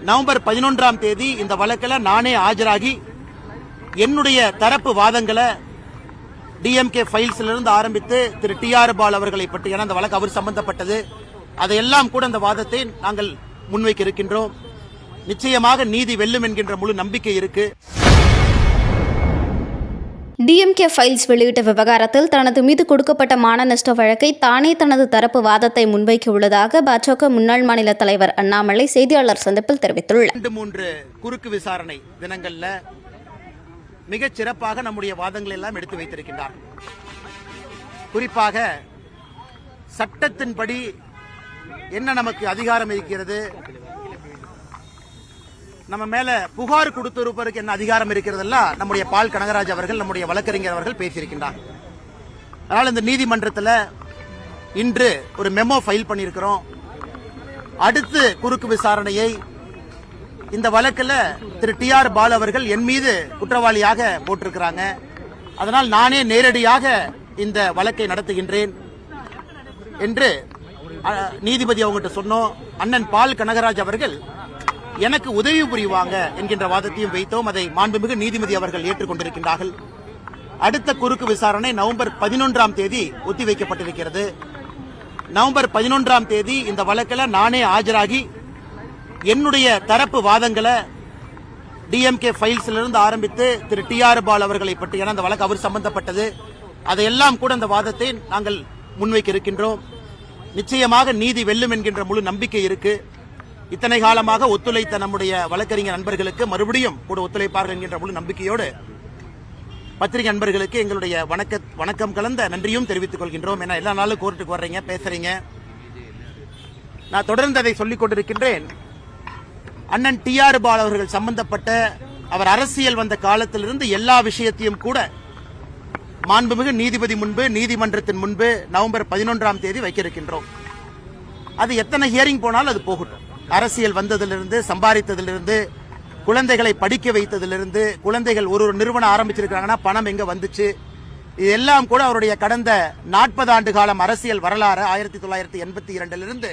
November 11ஆம் தேதி இந்த வழக்கில் நானே ஆஜராகி என்னுடைய தரப்பு வாதங்களை டிஎம்கே ஃபைல்ஸ்ல இருந்து ஆரம்பித்து திரு டி.ஆர். பால் அவர்களை பற்றி அந்த வழக்கு அவர் சம்பந்தப்பட்டது அதையெல்லாம் கூட அந்த வாதத்தை நாங்கள் முன்வைக்க இருக்கின்றோம். நிச்சயமாக நீதி வெல்லும் என்கின்ற முழு நம்பிக்கை இருக்கு. டிஎம்கே ஃபைல்ஸ் வெளியிட்ட விவகாரத்தில் தனது மீது கொடுக்கப்பட்ட மான நஷ்ட வழக்கை தானே தனது தரப்பு வாதத்தை முன்வைக்க உள்ளதாக பாஜக முன்னாள் மாநில தலைவர் அண்ணாமலை செய்தியாளர் சந்திப்பில் தெரிவித்துள்ளார். 2-3 குறுக்கு விசாரணை தினங்கள்ல மிகச் சிறப்பாக நம்முடைய வாதங்களை எல்லாம் எடுத்து வைத்திருக்கின்றார். குறிப்பாக சட்டத்தின்படி என்ன நமக்கு அதிகாரம் இருக்கிறது, நம்ம மேல புகார் கொடுத்திருப்பதற்கு என்ன அதிகாரம் இருக்கிறதெல்லாம் நம்முடைய பால் கனகராஜ் அவர்கள், நம்முடைய வழக்கறிஞர் அவர்கள் பேசியிருக்கின்றார். அதனால் இந்த நீதிமன்றத்தில் இன்று ஒரு மெமோ ஃபைல் பண்ணியிருக்கிறோம். அடுத்து குறுக்கு விசாரணையை இந்த வழக்கில் திரு டி.ஆர். பால் அவர்கள் என் மீது குற்றவாளியாக போட்டிருக்கிறாங்க. அதனால் நானே நேரடியாக இந்த வழக்கை நடத்துகின்றேன் என்று நீதிபதி அவங்ககிட்ட சொன்னோம். அண்ணன் பால் கனகராஜ் அவர்கள் எனக்கு உதவி புரிவாங்க என்கின்ற வாதத்தையும் வைத்தோம். அதை மாண்புமிகு நீதிபதி அவர்கள் ஏற்றுக்கொண்டிருக்கின்றார்கள். அடுத்த குறுக்கு விசாரணை நவம்பர் 11ஆம் தேதி ஒத்திவைக்கப்பட்டிருக்கிறது. நவம்பர் 11ஆம் தேதி இந்த வழக்கில் நானே ஆஜராகி என்னுடைய தரப்பு வாதங்களை டிஎம்கே ஃபைல்ஸ்ல இருந்து ஆரம்பித்து திரு டி.ஆர். பால் அவர்களை பற்றி அந்த வழக்கு அவர் சம்பந்தப்பட்டது அதையெல்லாம் கூட அந்த வாதத்தை நாங்கள் முன்வைக்க இருக்கின்றோம். நிச்சயமாக நீதி வெல்லும் என்கின்ற முழு நம்பிக்கை இருக்கு. இத்தனை காலமாக ஒத்துழைத்த நம்முடைய வழக்கறிஞர் நண்பர்களுக்கு மறுபடியும் கூட ஒத்துழைப்பார்கள் என்கின்ற முழு நம்பிக்கையோடு பத்திரிகை நண்பர்களுக்கு எங்களுடைய வணக்கம் கலந்த நன்றியும் தெரிவித்துக் கொள்கின்றோம். ஏன்னா எல்லா நாளும் கோர்ட்டுக்கு வர்றீங்க, பேசுறீங்க. நான் தொடர்ந்து அதை சொல்லிக் கொண்டிருக்கின்றேன். அண்ணன் டி.ஆர். பால் அவர்கள் சம்பந்தப்பட்ட அவர் அரசியல் வந்த காலத்திலிருந்து எல்லா விஷயத்தையும் கூட மாண்புமிகு நீதிபதி முன்பு, நீதிமன்றத்தின் முன்பு நவம்பர் 11ஆம் தேதி வைக்க இருக்கின்றோம். அது எத்தனை ஹியரிங் போனாலும் அது போகட்டும். அரசியல் வந்ததிலிருந்து, சம்பாதித்ததிலிருந்து, குழந்தைகளை படிக்க வைத்ததிலிருந்து, குழந்தைகள் ஒரு நிறுவனம் ஆரம்பிச்சிருக்காங்கன்னா பணம் எங்க வந்துச்சு, இதெல்லாம் கூட அவருடைய கடந்த 40 ஆண்டு காலம் அரசியல் வரலாறு 1982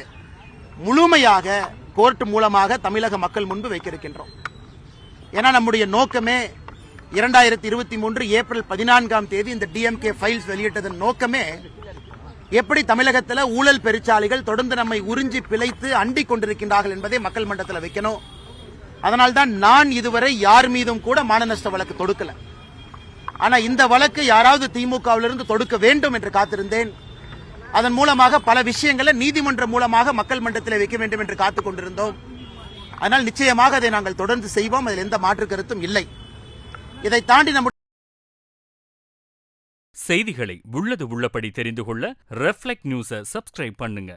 முழுமையாக கோர்ட் மூலமாக தமிழக மக்கள் முன்பு வைக்க இருக்கின்றோம். ஏன்னா நம்முடைய நோக்கமே 2023 ஏப்ரல் 14ஆம் தேதி இந்த டிஎம்கே ஃபைல்ஸ் வெளியிட்டதன் நோக்கமே எப்படி தமிழகத்தில் ஊழல் பெருச்சாளிகள் தொடர்ந்து நம்மை உறிஞ்சி பிழைத்து அண்டிக் கொண்டிருக்கின்றார்கள் என்பதை மக்கள் மன்றத்தில் வைக்கணும். அதனால்தான் நான் இதுவரை யார் மீதும் கூட மான நஷ்ட வழக்கு தொடுக்கல. ஆனா இந்த வழக்கு யாராவது திமுகவிலிருந்து தொடுக்க வேண்டும் என்று காத்திருந்தேன். அதன் மூலமாக பல விஷயங்களை நீதிமன்றம் மூலமாக மக்கள் மன்றத்தில் வைக்க வேண்டும் என்று காத்துக் கொண்டிருந்தோம். அதனால் நிச்சயமாக அதை நாங்கள் தொடர்ந்து செய்வோம். அதில் எந்த மாற்று கருத்தும் இல்லை. இதை தாண்டி நம்முடைய செய்திகளை உள்ளது உள்ளபடி தெரிந்து கொள்ள ரெஃப்ளெக்ட் நியூஸை சப்ஸ்கிரைப் பண்ணுங்க.